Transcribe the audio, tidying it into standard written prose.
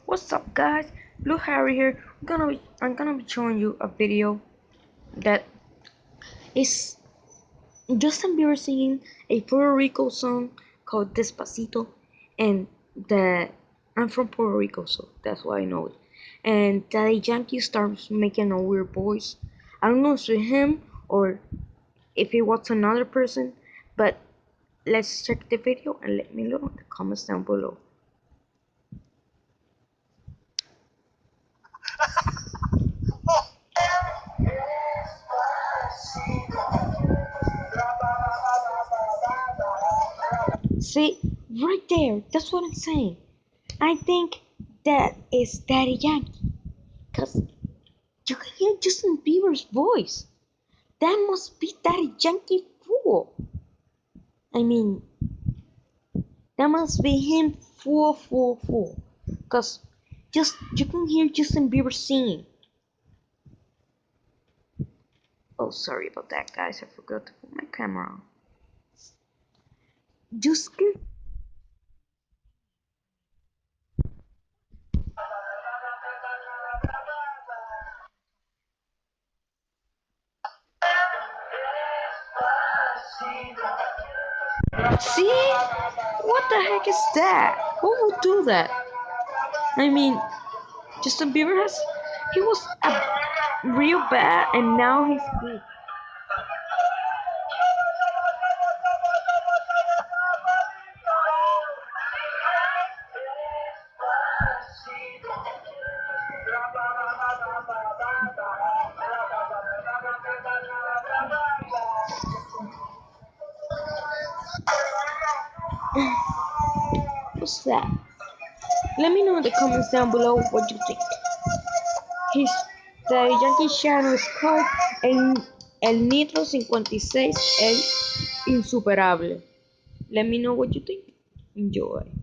What's up, guys? Blue Harry here. I'm gonna be showing you a video that is Justin Bieber singing a Puerto Rico song called Despacito, and the I'm from Puerto Rico, so that's why I know it. And Daddy Yankee starts making a weird voice. I don't know if it's him or if it was another person, but let's check the video and let me know in the comments down below. See, right there, that's what I'm saying. I think that is Daddy Yankee, because you can hear Justin Bieber's voice. That must be Daddy Yankee full. I mean, that must be him full. Because just you can hear Justin Bieber singing. Oh, sorry about that, guys. I forgot to put my camera on. Just see? What the heck is that? Who would do that? I mean, Justin Bieber he was real bad and now he's good. What's that? Let me know in the comments down below what you think. His, the Yankee channel is called El Nitro 56, El Insuperable. Let me know what you think. Enjoy.